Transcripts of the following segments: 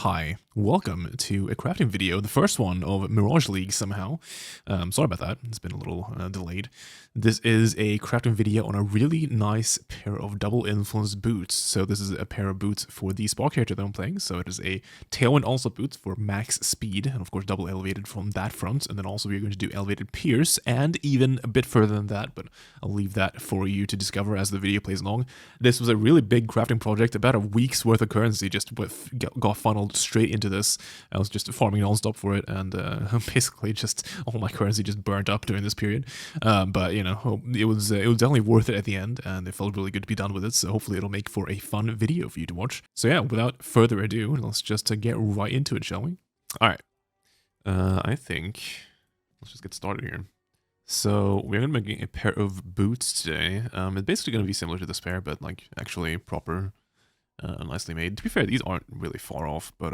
Hi, welcome to a crafting video, the first one of Mirage League somehow. Sorry about that, it's been a little delayed. This is a crafting video on a really nice pair of double influence boots. So this is a pair of boots for the Spark character that I'm playing. So it is a Tailwind onslaught boot for max speed, and of course double elevated from that front. And then also we're going to do elevated pierce, and even a bit further than that, but I'll leave that for you to discover as the video plays along. This was a really big crafting project, about a week's worth of currency just got funneled straight into this. I was just farming non-stop for it, and basically just all my currency just burnt up during this period. But you know, it was definitely worth it at the end, and it felt really good to be done with it. So hopefully it'll make for a fun video for you to watch. So yeah, without further ado, let's just get right into it, shall we? All right. I think let's just get started here. So we're going to be making a pair of boots today. It's basically going to be similar to this pair, but like actually proper, nicely made. To be fair, these aren't really far off, but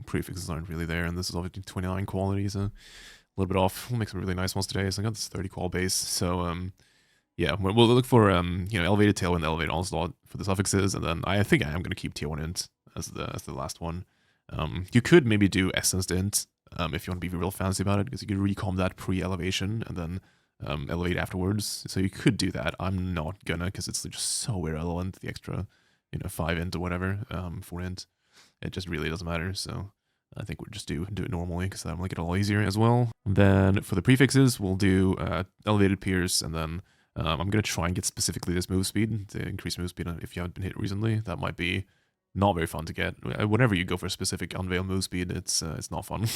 prefixes aren't really there, and this is obviously 29 quality, so a little bit off. We'll make some really nice ones today. So I got this 30 qual base. So yeah, we'll look for you know, elevated tailwind, elevated onslaught for the suffixes, and then I think I am going to keep tier 1 int as the last one. You could maybe do essence int. If you want to be real fancy about it, because you could recom that pre-elevation and then elevate afterwards. So you could do that. I'm not gonna, because it's just so irrelevant, the extra, you know, 5 int or whatever, 4 int. It just really doesn't matter. So I think we'll just do it normally, because that'll make it a lot easier as well. And then for the prefixes, we'll do elevated pierce, and then I'm gonna try and get specifically this move speed, to increase move speed if you haven't been hit recently. That might be not very fun to get. Whenever you go for a specific unveil move speed, it's not fun,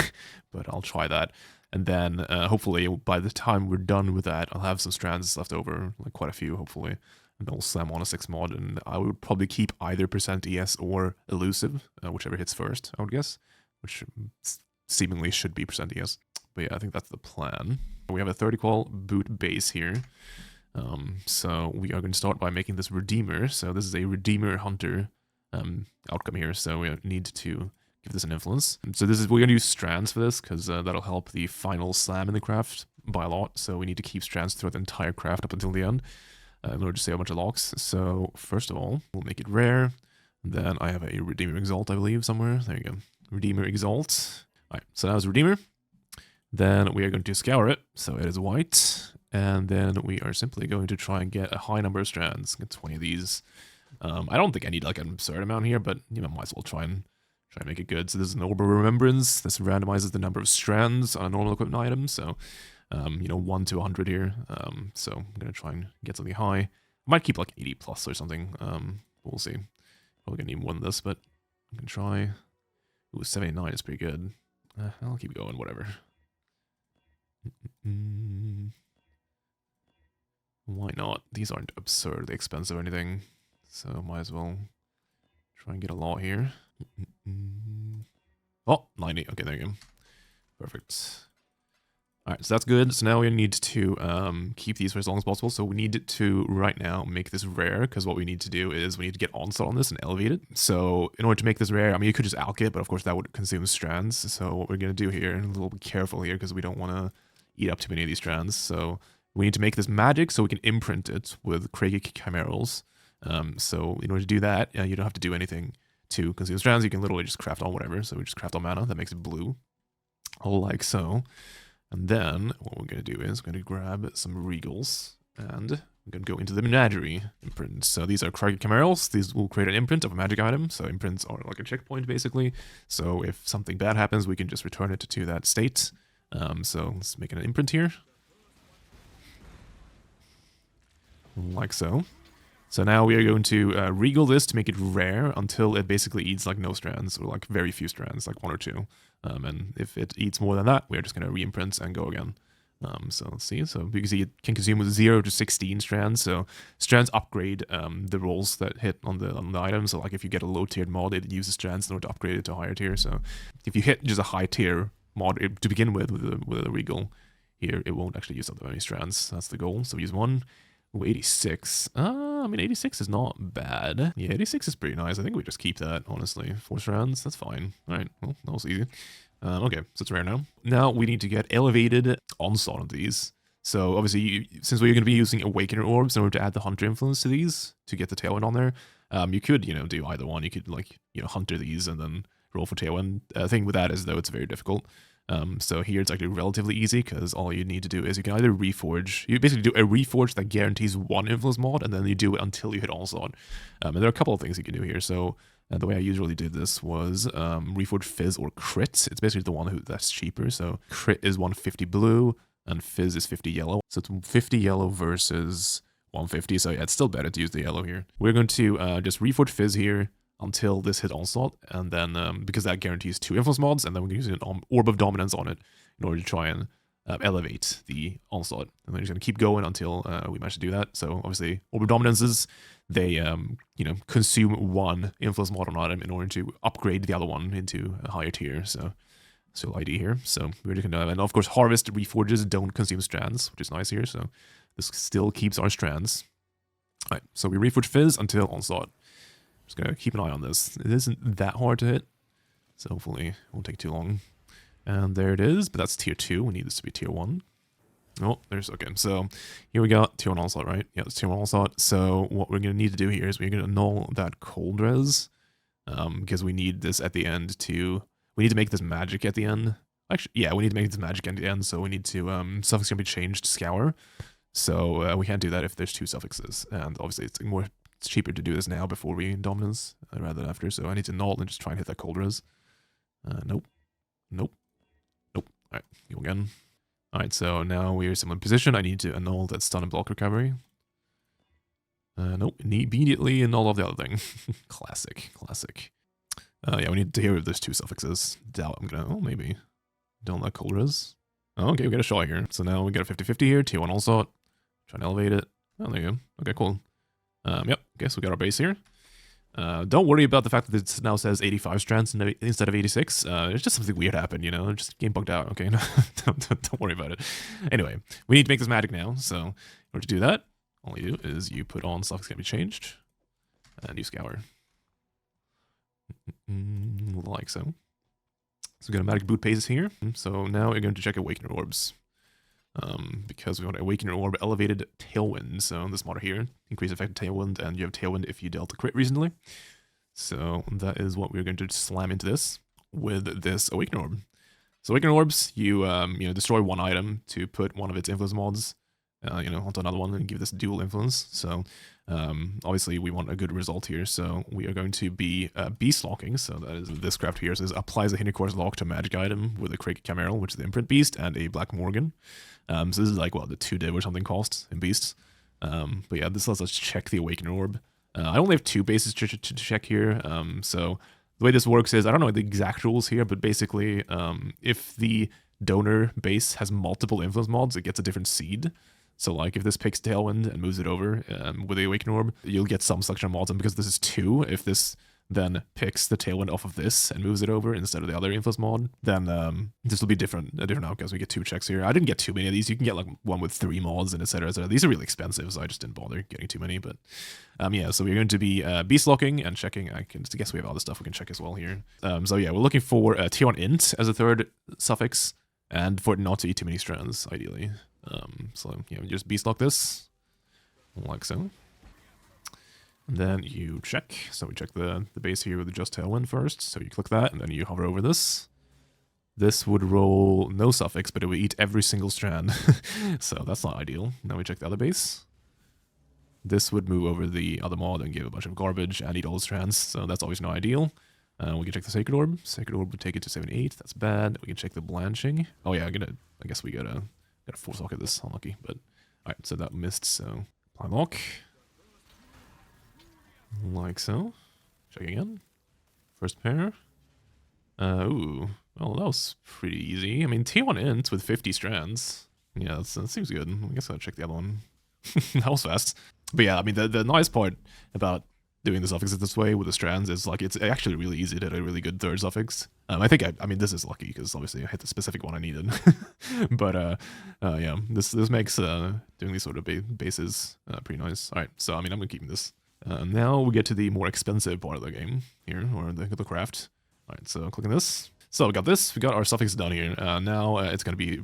but I'll try that. And then hopefully by the time we're done with that, I'll have some strands left over, like quite a few, hopefully. And then we'll slam on a 6 mod, and I would probably keep either %ES or elusive, whichever hits first, I would guess, which seemingly should be %ES. But yeah, I think that's the plan. We have a 30 qual boot base here. So we are going to start by making this Redeemer. So this is a Redeemer Hunter outcome here, so we need to give this an influence. And so this is, we're going to use strands for this, because that'll help the final slam in the craft by a lot. So we need to keep strands throughout the entire craft up until the end, in order to save a bunch of locks. So first of all, we'll make it rare. And then I have a Redeemer Exalt, I believe, somewhere. There you go. Redeemer Exalt. Alright, so that was Redeemer. Then we are going to scour it, so it is white. And then we are simply going to try and get a high number of strands. Get 20 of these. I don't think I need like an absurd amount here, but you know, might as well try and make it good. So this is an Orb of Remembrance. This randomizes the number of strands on a normal equipment item. So you know, 1 to 100 here. So I'm gonna try and get something high. I might keep like 80 plus or something. We'll see. Probably gonna need more than this, but I'm gonna try. Ooh, 79 is pretty good. I'll keep going, whatever. Why not? These aren't absurdly expensive or anything. So might as well try and get a lot here. Oh, 90. Okay, there you go. Perfect. Alright, so that's good. So now we need to keep these for as long as possible. So we need to, right now, make this rare, because what we need to do is we need to get onslaught on this and elevate it. So in order to make this rare, I mean, you could just alch it, but of course that would consume strands. So what we're going to do here, and a little bit careful here, because we don't want to eat up too many of these strands. So we need to make this magic so we can imprint it with Craigie Chimerals. So in order to do that, you don't have to do anything to consume strands. You can literally just craft on whatever. So we just craft on mana. That makes it blue. Like so. And then what we're going to do is we're going to grab some Regals, and we're going to go into the Menagerie imprint. So these are Craigie Chimerals. These will create an imprint of a magic item. So imprints are like a checkpoint, basically. So if something bad happens, we can just return it to that state. So let's make an imprint here. Like so. So now we are going to regal this to make it rare until it basically eats like no strands, or like very few strands, like 1 or 2. And if it eats more than that, we're just going to re-imprint and go again. So let's see. So you can see it can consume with 0 to 16 strands. So strands upgrade the rolls that hit on the item. So like if you get a low tiered mod, it uses strands in order to upgrade it to a higher tier. So if you hit just a high tier mod to begin with a regal here, it won't actually use up that many strands. That's the goal. So we use 1. Ooh, 86. I mean, 86 is not bad. Yeah, 86 is pretty nice. I think we just keep that, honestly. 4 strands, that's fine. Alright, well, that was easy. Okay, so it's rare now. Now we need to get elevated onslaught of these. So obviously, since we're going to be using Awakener Orbs in order to add the Hunter influence to these, to get the Tailwind on there, you could, you know, do either one. You could, like, you know, Hunter these and then roll for Tailwind. The thing with that is, though, it's very difficult. So here it's actually relatively easy because all you need to do is you can either reforge. You basically do a reforge that guarantees one influence mod, and then you do it until you hit onslaught. And there are a couple of things you can do here. So the way I usually did this was reforge Fizz or Crit. It's basically the one that's cheaper. So Crit is 150 blue and Fizz is 50 yellow. So it's 50 yellow versus 150. So yeah, it's still better to use the yellow here. We're going to just reforge Fizz here until this hit onslaught, and then because that guarantees 2 influence mods, and then we can use an orb of dominance on it in order to try and elevate the onslaught. And then just gonna keep going until we manage to do that. So obviously, orb of dominances, they you know, consume 1 influence mod on item in order to upgrade the other one into a higher tier. So ID here. So we're just gonna, and of course, harvest reforges don't consume strands, which is nice here. So this still keeps our strands. All right, so we reforge Fizz until onslaught. Just gonna keep an eye on this. It isn't that hard to hit, so hopefully it won't take too long. And there it is, but that's tier 2. We need this to be tier 1. Oh, there's, okay. So here we got tier 1 onslaught, right? Yeah, it's tier 1 onslaught. So what we're gonna need to do here is we're gonna annul that cold res, because we need this at the end to, we need to make this magic at the end. Actually, yeah, we need to make this magic at the end, so we need to, suffix can be changed to scour. So we can't do that if there's 2 suffixes, and obviously it's cheaper to do this now before we dominance rather than after. So I need to null and just try and hit that cold res. Nope. Nope. Nope. Alright, go again. Alright, so now we're similar position. I need to annul that stun and block recovery. Nope. Immediately annul all the other thing. Classic. Yeah, we need to hear if there's 2 suffixes. Doubt I'm gonna, oh, maybe. Don't let cold res. Oh, okay, we got a shot here. So now we got a 50-50 here. Tier 1 onslaught. Try and elevate it. Oh, there you go. Okay, cool. Yep, guess we got our base here. Don't worry about the fact that it now says 85 strands instead of 86. It's just something weird happened, you know, just game bugged out, okay? Don't worry about it. Anyway, we need to make this magic now, so in order to do that, all you do is you put on suffix can be changed, and you scour. Like so. So we got a magic boot paces here. So now we're going to check Awakener Orbs. Because we want Awakener Orb elevated Tailwind. So this mod here, increase effective Tailwind, and you have Tailwind if you dealt a crit recently. So that is what we're going to slam into this with this Awakener Orb. So Awakener Orbs, you you know, destroy 1 item to put one of its influence mods you know, onto another one and give this dual influence. So obviously we want a good result here, so we are going to be beast locking. So that is this craft here says applies a hidden course lock to a magic item with a Crake Chimeral, which is the imprint beast, and a Black Morgan. So this is like, what, the 2 div or something cost in beasts. But yeah, this lets us check the Awakener Orb. I only have 2 bases to check here. So the way this works is, I don't know the exact rules here, but basically if the donor base has multiple influence mods, it gets a different seed. So like if this picks Tailwind and moves it over with the Awakener Orb, you'll get some selection of mods. And because this is 2, if this then picks the Tailwind off of this and moves it over instead of the other influence mod, then this will be a different outcome. We get 2 checks here. I didn't get too many of these. You can get like one with 3 mods and etc. etc. These are really expensive, so I just didn't bother getting too many. But yeah, so we're going to be beast locking and checking. I guess we have other stuff we can check as well here. So yeah, we're looking for tier 1 int as a 3rd suffix, and for it not to eat too many strands, ideally. So yeah, we just beast lock this, like so. And then you check. So we check the base here with just Tailwind first. So you click that, and then you hover over this. This would roll no suffix, but it would eat every single strand. So that's not ideal. Now we check the other base. This would move over the other mod and give a bunch of garbage and eat all the strands. So that's always not ideal. We can check the Sacred Orb. Sacred Orb would take it to 78. That's bad. We can check the Blanching. Oh yeah, I guess we gotta force lock at this. Unlucky, but alright. So that missed. So apply lock. Like so. Check again. First pair. Ooh. Well, that was pretty easy. I mean, tier 1 int with 50 strands. Yeah, that seems good. I guess I'll check the other one. That was fast. But yeah, I mean, the nice part about doing the suffixes this way with the strands is like it's actually really easy to hit a really good 3rd suffix. I think I mean this is lucky because obviously I hit the specific one I needed. But yeah, this makes doing these sort of bases pretty nice. All right, so I mean I'm gonna keep this. Now we get to the more expensive part of the game here, or the craft. All right, so clicking this. So we got this. We got our suffix done here. Now it's gonna be,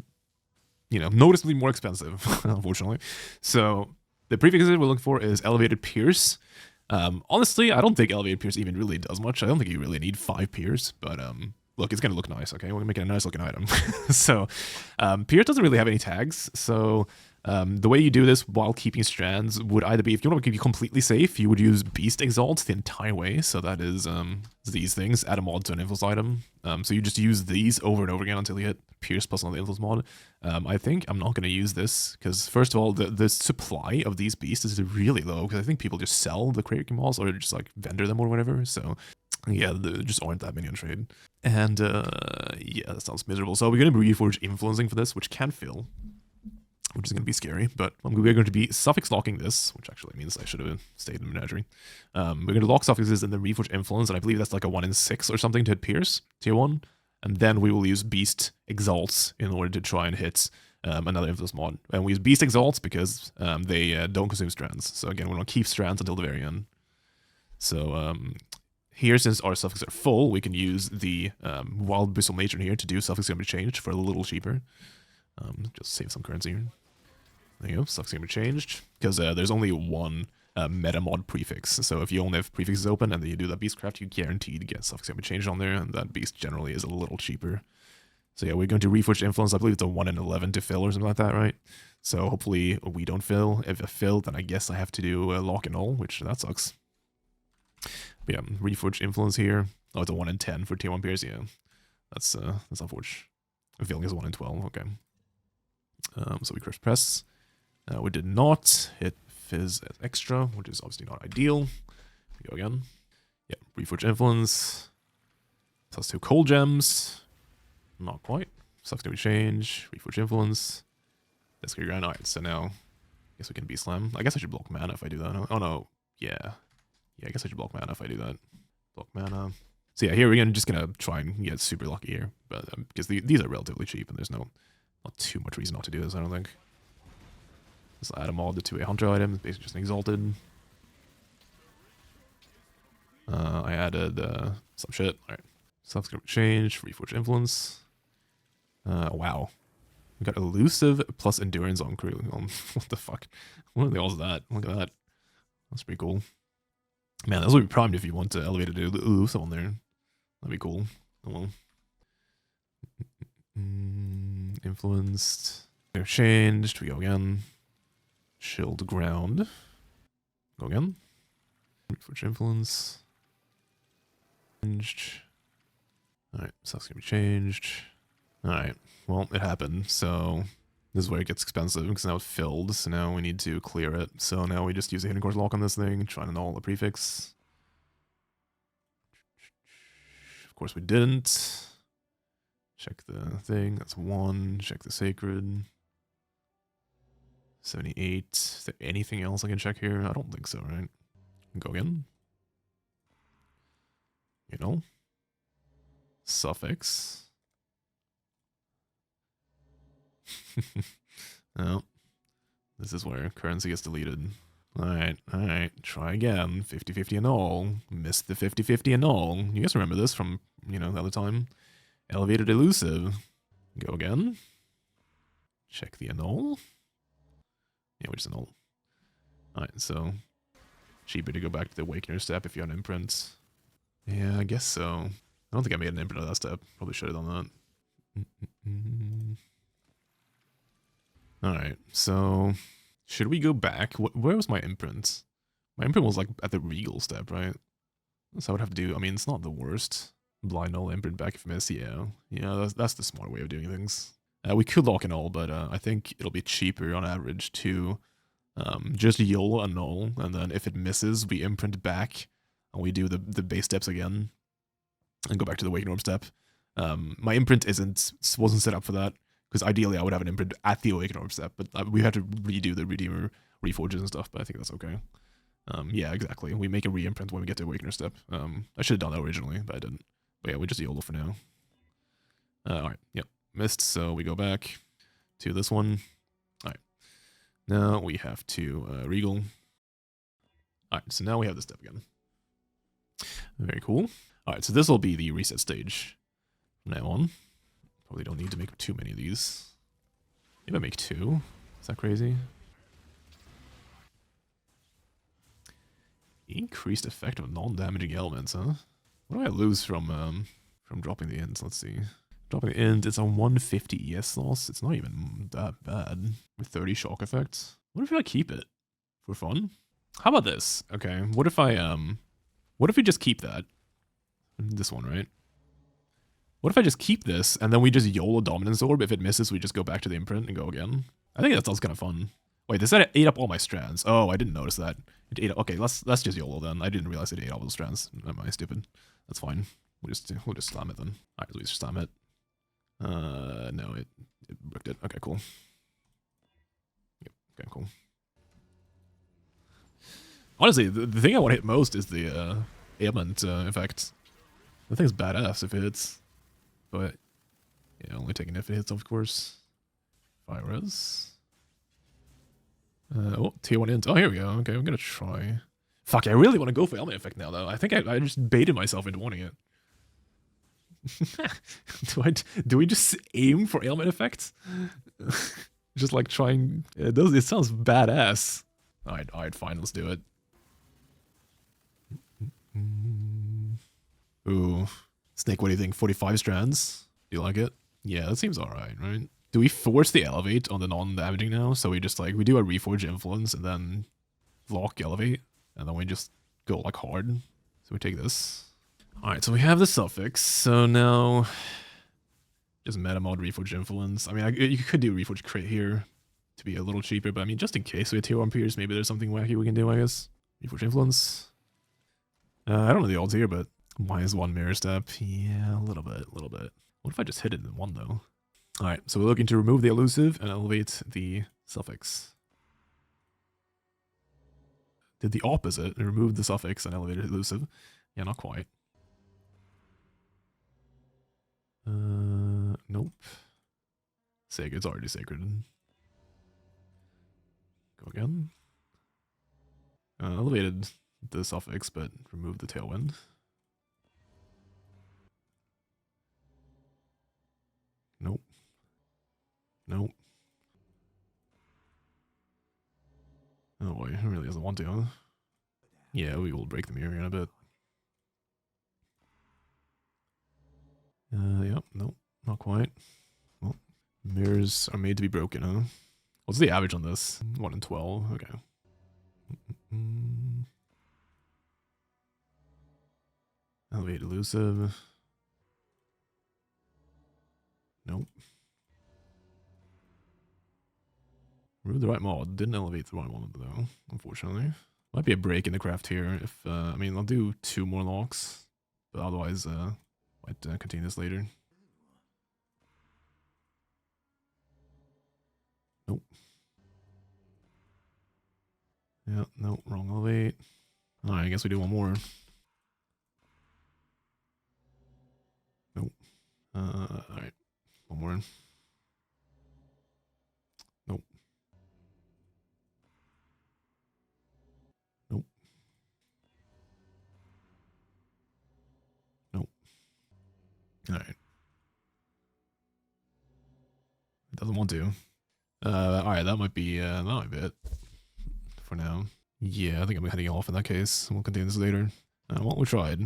you know, noticeably more expensive, unfortunately. So the prefixes we're looking for is elevated pierce. Honestly, I don't think elevated pierce even really does much. I don't think you really need 5 pierce, but look, it's gonna look nice, okay? We're gonna make it a nice looking item. So, pierce doesn't really have any tags, so the way you do this while keeping strands would either be, if you want to be completely safe, you would use Beast Exalt the entire way, so that is these things, add a mod to an influence item. So you just use these over and over again until you hit pierce plus another influence mod. I think I'm not going to use this, because first of all, the supply of these beasts is really low, because I think people just sell the Kraken balls, or just like vendor them or whatever, so yeah, there just aren't that many on trade. And yeah, that sounds miserable. So we're going to be Reforge Influencing for this, which can fill, which is going to be scary, but we're going to be suffix locking this, which actually means I should have stayed in Menagerie. We're going to lock suffixes and then Reforge Influence, and I believe that's like a 1 in 6 or something to hit Pierce, tier 1, and then we will use Beast Exalts in order to try and hit another influence mod. And we use Beast Exalts because they don't consume strands, so again, we're going to keep strands until the very end. So here, since our suffixes are full, we can use the Wild Bristle Matron here to do suffix going to be changed for a little cheaper. Just save some currency here. There you go, suffix going to be changed, because there's only one meta mod prefix, so if you only have prefixes open and then you do that beastcraft, you guaranteed to get suffix going to be changed on there, and that beast generally is a little cheaper. So yeah, we're going to Reforged Influence. I believe it's a 1 in 11 to fill or something like that, right? So hopefully we don't fill. If I fill, then I guess I have to do Lock and Null, which that sucks. But yeah, Reforged Influence here. Oh, it's a 1 in 10 for tier 1 pierce, yeah. That's unfortunate. Filling is a 1 in 12, okay. So we press. We did not hit Fizz as extra, which is obviously not ideal. We go again. Yeah, Reforged Influence. Plus 2 Cold Gems. Not quite. Stuff's gonna be changed. Reforged Influence. That's gonna be grand. Alright, so now I guess we can Beast Slam. I guess I should block mana if I do that. Oh no. Yeah. Yeah, I guess I should block mana if I do that. Block mana. So yeah, here we're just gonna try and get super lucky here. But because these are relatively cheap and there's not too much reason not to do this, I don't think. Let's add a mod to a Hunter item. It's basically just an Exalted. I added some shit. Alright. Stuff's gonna change. Reforged Influence. Wow. We got Elusive plus Endurance on crew. What the fuck? What are the odds of that? Look at that. That's pretty cool. Man, those would be primed if you want to elevate it to Elusive on there. That'd be cool. Oh well. Influenced. Changed. We go again. Shield Ground. Go again. Reforged Influence. Changed. Alright, stuff's gonna be changed. Alright, well, it happened, so this is where it gets expensive, because now it's filled, so now we need to clear it. So now we just use a Hidden Course Lock on this thing, trying to null the prefix. Of course we didn't. Check the thing, that's 1. Check the Sacred. 78. Is there anything else I can check here? I don't think so, right? Go again. You know? Suffix. No. This is where currency gets deleted. Alright, try again. 50-50 and all. Missed the 50-50 and all. You guys remember this from, you know, the other time? Elevated Elusive. Go again. Check the annul. Yeah, which is annul. Alright, so cheaper to go back to the Awakener step if you have an imprint. Yeah, I guess so. I don't think I made an imprint of that step. Probably should have done that. Alright, so should we go back? Where was my imprint? My imprint was like at the Regal step, right? So I would have to do, I mean, it's not the worst. Blind null imprint back if miss, yeah. Yeah, that's the smart way of doing things. We could lock and all, but I think it'll be cheaper on average to just YOLO a null, and then if it misses, we imprint back, and we do the base steps again, and go back to the Awakened Orb step. My imprint wasn't set up for that, because ideally I would have an imprint at the Awakened Orb step, but we have to redo the Redeemer Reforges and stuff, but I think that's okay. Yeah, exactly. We make a re-imprint when we get to Awakener step. I should have done that originally, but I didn't. But yeah, we just YOLO for now. Alright, yep. Missed, so we go back to this one. Alright. Now we have to Regal. Alright, so now we have this step again. Very cool. Alright, so this will be the reset stage from now on. Probably don't need to make too many of these. Maybe I make 2. Is that crazy? Increased effect of non-damaging elements, huh? What do I lose from dropping the int? Let's see. Dropping the int, it's a 150 ES loss. It's not even that bad. With 30 shock effects. What if I keep it? For fun? How about this? Okay, what if we just keep that? This one, right? What if I just keep this, and then we just YOLO Dominance Orb? If it misses, we just go back to the imprint and go again. I think that sounds kind of fun. Wait, this said it ate up all my strands. Oh, I didn't notice that. It ate up. Okay, let's just YOLO then. I didn't realize it ate all those strands. Am I stupid? That's fine. We'll just slam it then. Alright, so we just slam it. No, it bricked it. Okay, cool. Yep, okay, cool. Honestly, the thing I want to hit most is the ailment effect. The thing's badass if it hits. But, yeah, only taking if it hits, of course. Fire res. Oh, tier 1 int. Oh, here we go. Okay, I'm gonna try. Fuck, I really want to go for ailment effect now, though. I think I just baited myself into wanting it. Do we just aim for ailment effects? Just like trying. It sounds badass. Alright, fine, let's do it. Ooh. Snake, what do you think? 45 strands? Do you like it? Yeah, that seems alright, right? Do we force the elevate on the non-damaging now? So we just like, we do a reforge influence and then lock elevate. And then we just go like hard. So we take this. Alright, so we have the suffix. So now, just meta mod reforge influence. I mean, you could do reforge crit here to be a little cheaper. But I mean, just in case we have tier 1 peers, maybe there's something wacky we can do, I guess. Reforge influence. I don't know the odds here, but -1 mirror step. Yeah, a little bit. What if I just hit it in 1 though? Alright, so we're looking to remove the elusive and elevate the suffix. Did the opposite and removed the suffix and elevated elusive. Yeah, not quite. Nope. Sacred, it's already sacred. Go again. Elevated the suffix, but removed the tailwind. Nope. Nope. Oh boy, he really doesn't want to, huh? Yeah, we will break the mirror in a bit. Yep, nope, not quite. Well, mirrors are made to be broken, huh? What's the average on this? 1 in 12, okay. Elevate elusive. Nope. Remove the right mod. Didn't elevate the right one though, unfortunately. Might be a break in the craft here. If I mean, I'll do 2 more locks, but otherwise, might continue this later. Nope. Yeah, nope, wrong elevate. Alright, I guess we do 1 more. Nope. Alright. 1 more. Nope. Nope. Nope. Alright. It doesn't want to. Alright, that might be it. For now. Yeah, I think I'm heading off in that case. We'll continue this later. Well, we tried.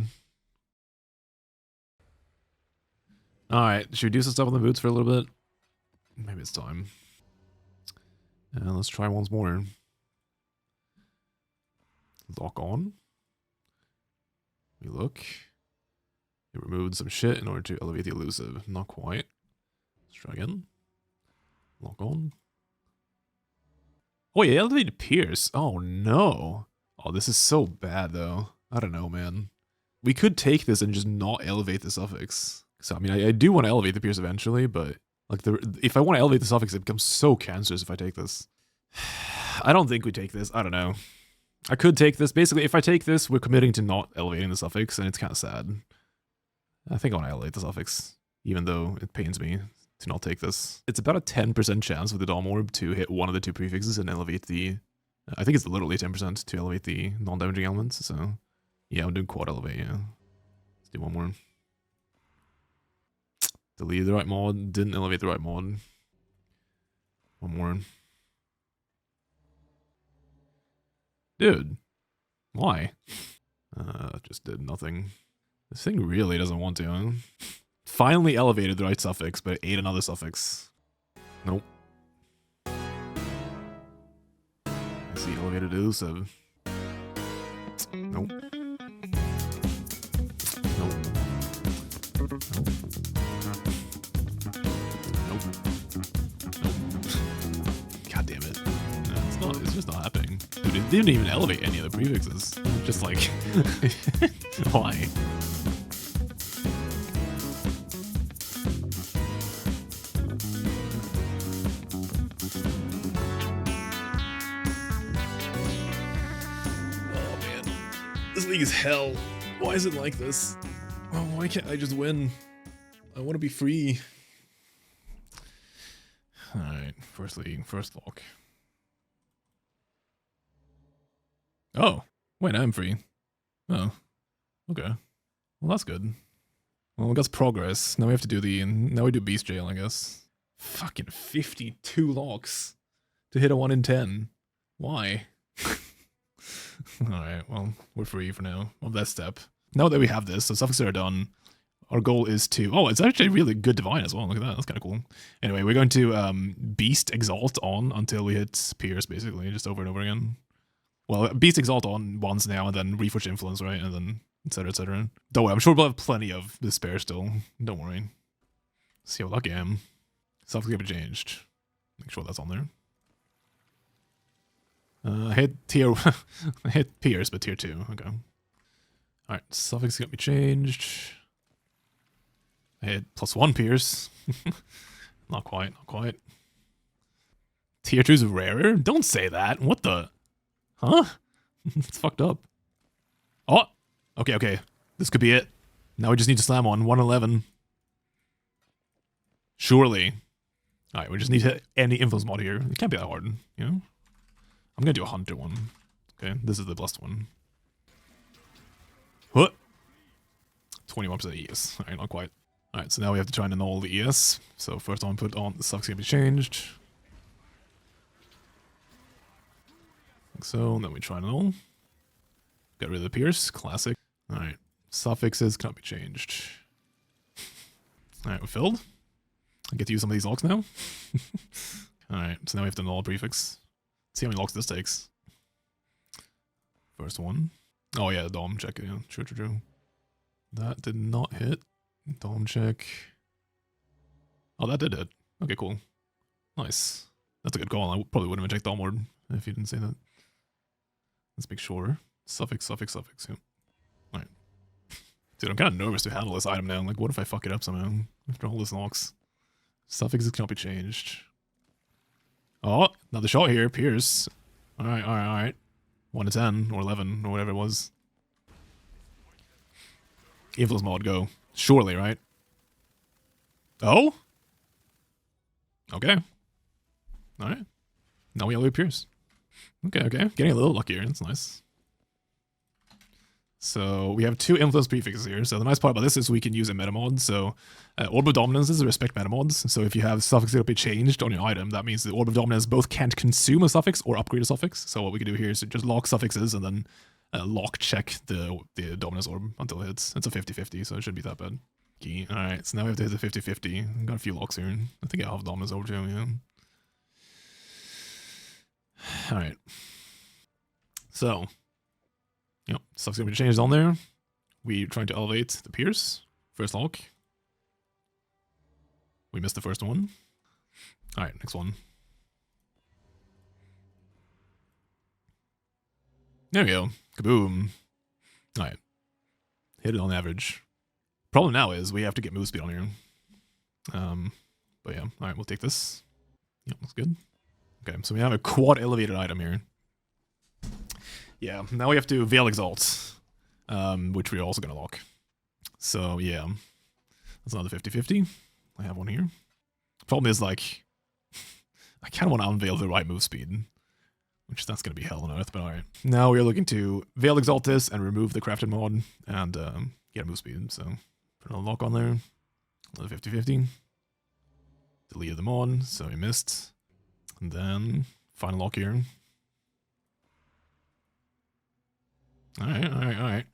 Alright, should we do some stuff on the boots for a little bit? Maybe it's time. Let's try once more. Lock on. We look. It removed some shit in order to elevate the elusive. Not quite. Let's try again. Lock on. Oh, yeah, elevated Pierce. Oh, no. Oh, this is so bad, though. I don't know, man. We could take this and just not elevate the suffix. So, I mean, I do want to elevate the Pierce eventually, but like if I want to elevate the suffix, it becomes so cancerous if I take this. I don't think we take this. I don't know. I could take this. Basically, if I take this, we're committing to not elevating the suffix, and it's kind of sad. I think I want to elevate the suffix, even though it pains me to not take this. It's about a 10% chance with the Dom Orb to hit one of the 2 prefixes and elevate the... I think it's literally 10% to elevate the non-damaging elements, so... Yeah, I'm doing quad elevate, yeah. Let's do 1 more. Delete the right mod, didn't elevate the right mod. 1 more. Dude. Why? Just did nothing. This thing really doesn't want to, huh? Finally elevated the right suffix, but it ate another suffix. Nope. I see elevated elusive. Nope. Nope. Nope. Nope. God damn it. No, it's just not happening. Dude, it didn't even elevate any of the prefixes. Just like, why? Oh man, this league is hell. Why is it like this? Oh, why can't I just win? I want to be free. Alright, first league, first lock. Oh, wait, I'm free. Oh, okay. Well, that's good. Well, that's progress. Now we have to do now we do Beast Jail, I guess. Fucking 52 locks to hit a 1 in 10. Why? Alright, well, we're free for now of that step. Now that we have this, the suffixes are done, our goal is to... Oh, it's actually really good divine as well. Look at that. That's kind of cool. Anyway, we're going to Beast Exalt on until we hit Pierce, basically, just over and over again. Well, Beast Exalt on once now, and then Reforged Influence, right? And then etc, etc. Don't worry, I'm sure we'll have plenty of despair still. Don't worry. See how lucky I am. Suffix can be changed. Make sure that's on there. I hit tier... I hit Pierce, but tier 2. Okay. Alright, suffix can be changed. I hit +1 Pierce. Not quite, not quite. Tier 2's rarer? Don't say that. What the... Huh? It's fucked up. Oh! Okay, okay. This could be it. Now we just need to slam one. 111. Surely. Alright, we just need to hit any influence mod here. It can't be that hard, you know? I'm gonna do a hunter one. Okay, this is the blessed one. What? 21% ES. Alright, not quite. Alright, so now we have to try and annul the ES. So first on put on the suffix can be changed. Like so, and then we try and annul. Get rid of the Pierce, classic. Alright, suffixes cannot be changed. Alright, we're filled. I get to use some of these locks now. Alright, so now we have to annul a prefix. Let's see how many locks this takes. First one. Oh yeah, dom check, yeah, true, true, true. That did not hit. Dom check. Oh, that did hit. Okay, cool. Nice. That's a good call. I probably wouldn't have checked Dom word if you didn't say that. Let's make sure. Suffix, suffix, suffix, yeah. Alright. Dude, I'm kind of nervous to handle this item now. Like, what if I fuck it up somehow? After all this locks. Suffixes cannot be changed. Oh, another shot here. Pierce. Alright, alright, alright. 1 to 10, or 11, or whatever it was. Influence mod, go. Surely, right? Oh? Okay. Alright. Now we elevate Pierce. Okay, okay. Getting a little luckier. That's nice. So we have 2 influence prefixes here. So the nice part about this is we can use a meta mod. So Orb of Dominance is a respect meta mods. So if you have suffix that be changed on your item, that means the Orb of Dominance both can't consume a suffix or upgrade a suffix. So what we can do here is just lock suffixes and then lock check the Dominance Orb until it hits. It's a 50-50, so it shouldn't be that bad. Key. Alright, so now we have to hit the 50-50. Got a few locks here. I think I have Dominance Orb too, yeah. Alright. So, yep, stuff's gonna be changed on there. We're trying to elevate the Pierce. First lock. We missed the first one. Alright, next one. There we go. Kaboom. Alright. Hit it on average. Problem now is we have to get move speed on here. But yeah, alright, we'll take this. Yep, looks good. Okay, so we have a quad elevated item here. Yeah, now we have to Veil Exalt, which we're also gonna lock. So yeah, that's another 50-50. I have one here. Problem is, like, I kind of want to unveil the right move speed, which that's gonna be hell on earth, but alright. Now we are looking to Veil Exalt this and remove the crafted mod and get a move speed, so put another lock on there. Another 50-50. Deleted the mod, so we missed. And then final lock here. Alright.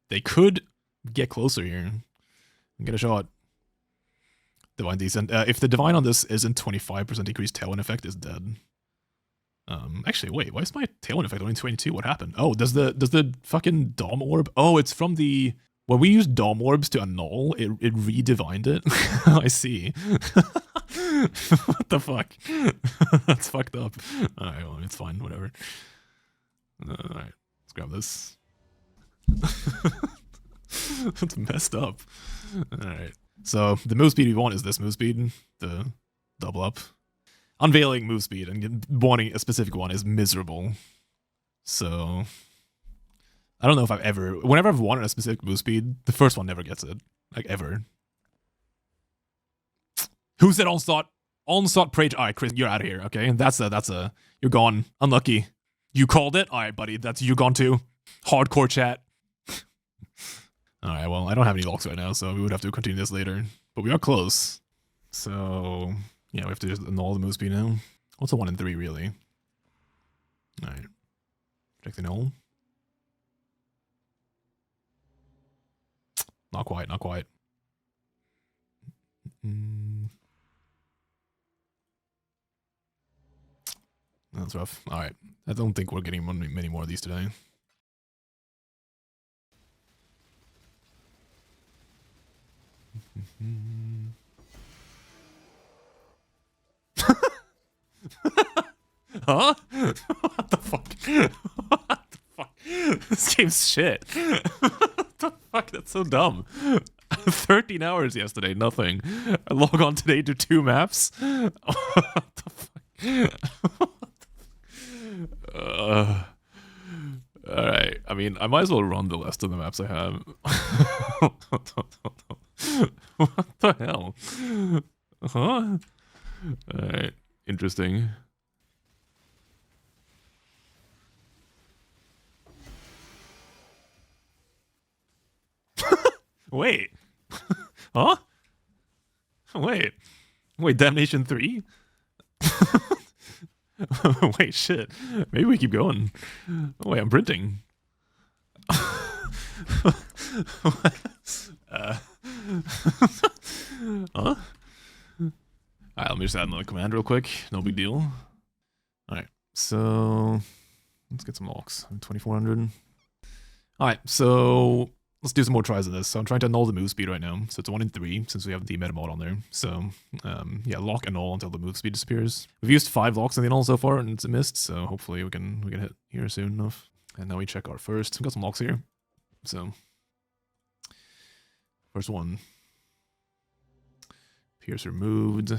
They could get closer here. Get a shot. Divine Descent. If the Divine on this isn't 25% increased, Tailwind effect is dead. Actually, wait, why is my Tailwind effect only 22? What happened? Oh, does the fucking Dom Orb? Oh, it's from the... When we used Dom Orbs to annul, it re-divined it. I see. What the fuck? That's fucked up. Alright, well, it's fine, whatever. Alright, let's grab this. That's messed up. Alright. So, the move speed we want is this move speed. The double up. Unveiling move speed and wanting a specific one is miserable. So... I don't know if I've ever... Whenever I've wanted a specific move speed, the first one never gets it. Like, ever. Who said onslaught? Onslaught Prage. Alright, Chris, you're out of here, okay? That's a... You're gone. Unlucky. You called it? Alright, buddy. You're gone too. Hardcore chat. Alright, well, I don't have any locks right now, so we would have to continue this later. But we are close. So... Yeah, we have to just annul the move speed now. What's a 1 in 3, really? Alright. Check the null. Not quite, not quite. That's rough. Alright. I don't think we're getting many more of these today. Huh? What the fuck? What the fuck? This game's shit. What the fuck? That's so dumb. 13 hours yesterday, nothing. I log on today to 2 maps. What the fuck? Alright, I mean, I might as well run the rest of the maps I have. What the hell? Huh? Alright, interesting. Wait. Huh? Wait, Damnation 3? Wait, shit. Maybe we keep going. Oh, wait, I'm printing. Huh? Alright, let me just add another command real quick. No big deal. Alright, so... Let's get some locks. 2400. Alright, so... Let's do some more tries of this. So I'm trying to annul the move speed right now. So it's a 1 in 3 since we have the meta mod on there. So yeah, lock annul until the move speed disappears. We've used 5 locks on the annul so far and it's a missed. So hopefully we can hit here soon enough. And now we check our first. We've got some locks here. So first one, Pierce removed.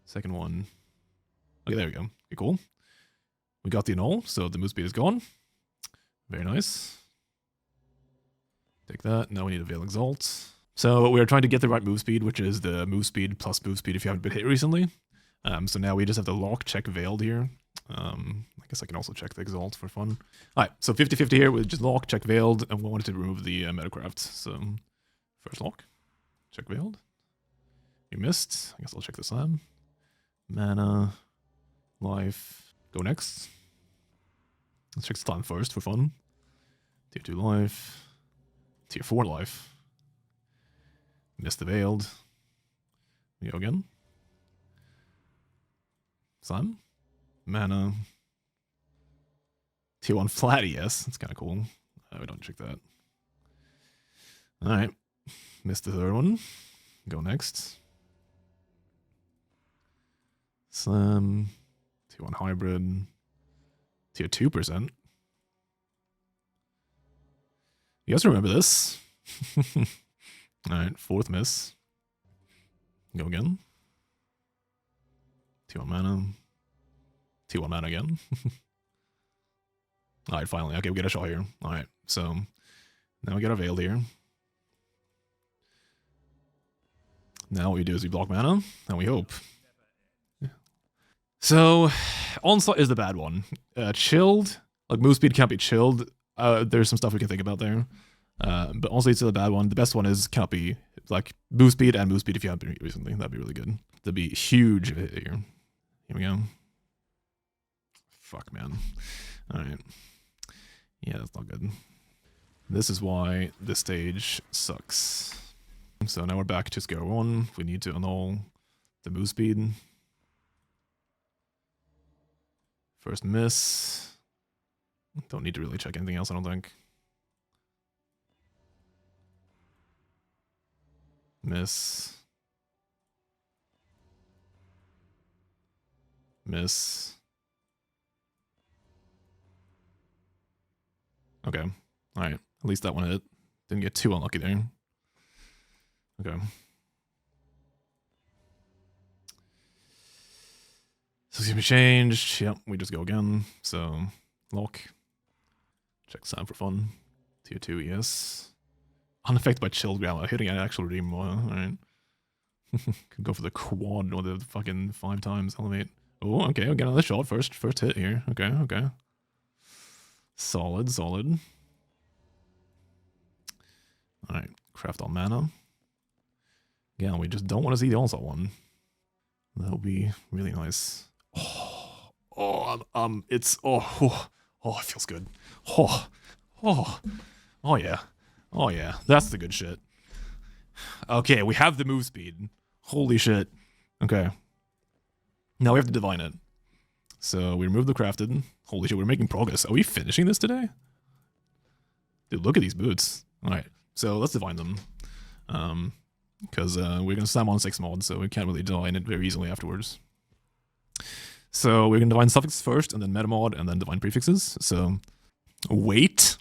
Second one, okay, there we go. Okay, cool. We got the annul, so the move speed is gone. Very nice. Take that. Now we need a Veil Exalt. So we're trying to get the right move speed, which is the move speed plus move speed if you haven't been hit recently. So now we just have to lock, check Veiled here. I guess I can also check the Exalt for fun. Alright, so 50-50 here with just lock, check Veiled, and we wanted to remove the Metacraft. So first lock, check Veiled. You missed. I guess I'll check the Slam. Mana, life, go next. Let's check Slam first for fun. Tier 2 life. Tier 4 life. Missed the Veiled. We go again. Slam. Mana. Tier 1 flat, yes. That's kind of cool. We don't check that. Alright. Missed the third one. Go next. Slam. Tier 1 hybrid. Tier 2%. You guys remember this? Alright, fourth miss. Go again. T1 mana. T1 mana again. Alright, finally. Okay, we get a shot here. Alright, so now we get our Veil here. Now what we do is we block mana, and we hope. Yeah. So, Onslaught is the bad one. Chilled, like move speed can't be chilled. There's some stuff we can think about there. But honestly, it's still a bad one. The best one is can't be like move speed and move speed if you haven't been recently. That'd be really good. That'd be huge here. Here we go. Fuck, man. Alright. Yeah, that's not good. This is why this stage sucks. So now we're back to square one. We need to annul the move speed. First miss. Don't need to really check anything else, I don't think. Miss. Miss. Okay. Alright. At least that one hit. Didn't get too unlucky there. Okay. So it's gonna be changed. Yep, we just go again. So, lock. Check sound for fun. Tier 2, yes. Unaffected by chilled ground. Hitting an actual redeem. Alright. Could go for the quad or the fucking 5 times elevate. Oh, okay, we'll get another shot. First hit here. Okay, okay. Solid, solid. Alright, craft all mana. Yeah, we just don't want to see the onslaught one. That'll be really nice. It's it feels good. Oh yeah. Oh yeah, that's the good shit. Okay, we have the move speed. Holy shit. Okay. Now we have to divine it. So we remove the crafted. Holy shit, we're making progress. Are we finishing this today? Dude, look at these boots. Alright, so let's divine them. Because we're going to slam on 6 mods, so we can't really divine it very easily afterwards. So we're going to divine suffixes first, and then meta mod, and then divine prefixes. So, wait.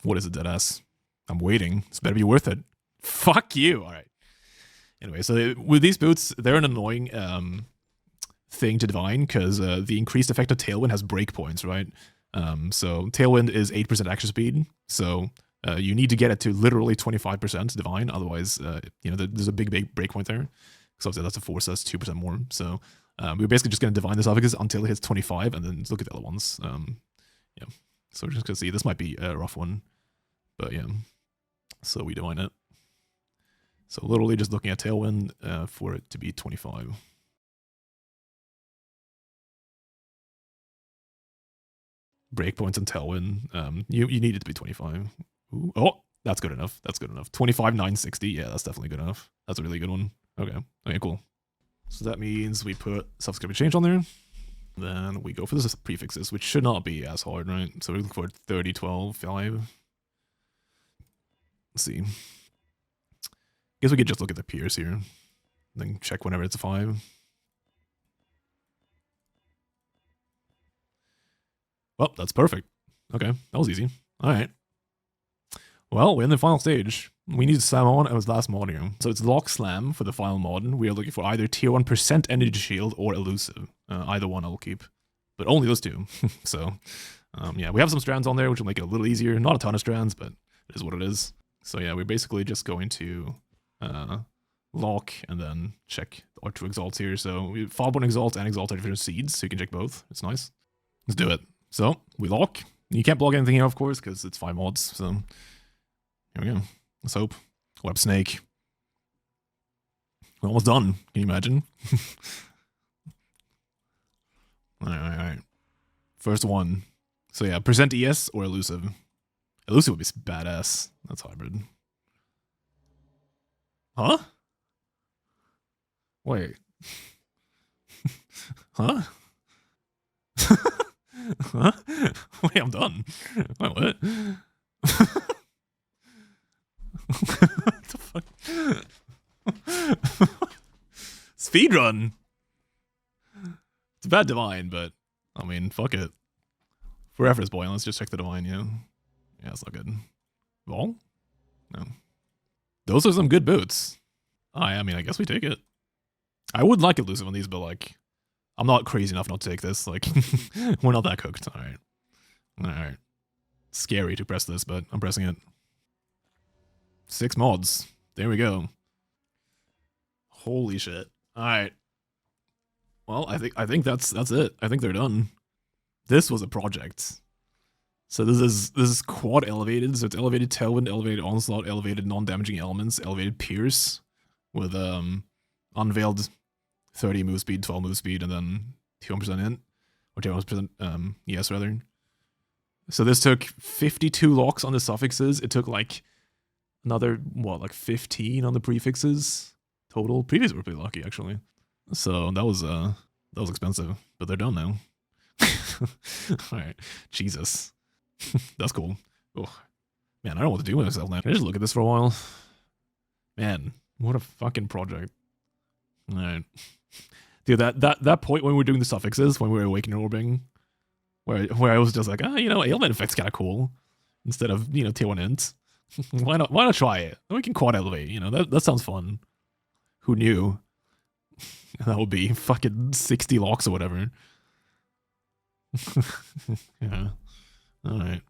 What is it, deadass? I'm waiting. This better be worth it. Fuck you. Alright. Anyway, so with these boots, they're an annoying thing to divine, because the increased effect of Tailwind has breakpoints, right? So Tailwind is 8% action speed, so you need to get it to literally 25% divine, otherwise, there's a big breakpoint there. So that's a force, that's 2% more. So we're basically just going to divine the suffixes until it hits 25, and then look at the other ones. Yeah, so we're just going to see. This might be a rough one, but yeah. So we divine it. So literally just looking at Tailwind for it to be 25. Breakpoints and Tailwind, you need it to be 25. Ooh, oh, that's good enough. That's good enough. 25,960. Yeah, that's definitely good enough. That's a really good one. Okay. Okay, cool. So that means we put subscription change on there. Then we go for the prefixes, which should not be as hard, right? So we look for 30, 12, 5. Let's see. Guess we could just look at the peers here. Then check whenever it's a 5. Well, that's perfect. Okay, that was easy. Alright. Well, we're in the final stage. We need to slam on as last mod here. So it's lock slam for the final mod. We are looking for either tier 1% energy shield or elusive. Either one I'll keep. But only those two. So, yeah, we have some strands on there, which will make it a little easier. Not a ton of strands, but it is what it is. So yeah, we're basically just going to lock and then check our 2 exalts here. So we Fallborn exalt and exalt are different seeds, so you can check both. It's nice. Let's do it. So we lock. You can't block anything here, of course, because it's 5 mods. So here we go. Let's hope. Web snake. We're almost done. Can you imagine? Alright. First one. So yeah, percent ES or elusive. Elusive would be badass. That's hybrid. Huh? Wait. Huh? Huh? Wait, I'm done. Wait, what? What the fuck? Speedrun! It's a bad divine, but I mean, fuck it. For reference point, let's just check the divine, yeah. Yeah, it's not good. Vol? No. Those are some good boots. I mean, I guess we take it. I would like elusive on these, but like, I'm not crazy enough not to take this. Like, we're not that cooked. Alright. Alright. Scary to press this, but I'm pressing it. 6 mods. There we go. Holy shit. Alright. Well, I think that's it. I think they're done. This was a project. So this is quad elevated. So it's elevated Tailwind, elevated Onslaught, elevated non-damaging elements, elevated Pierce with unveiled 30 move speed, 12 move speed, and then 200% int or 200% yes rather. So this took 52 locks on the suffixes. It took like another, what, like 15 on the prefixes total. Prefixes were pretty lucky, actually. So that was expensive, but they're done now. All right, Jesus, that's cool. Oh man, I don't know what to do with myself now. Can I just look at this for a while? Man, what a fucking project. All right, dude, that point when we were doing the suffixes, when we were awakening orbing, where I was just like, you know, ailment effect's kind of cool instead of, you know, tier 1 int. Why not try it? Then we can quad elevate, you know, that sounds fun. Who knew? That would be fucking 60 locks or whatever. Yeah. All right.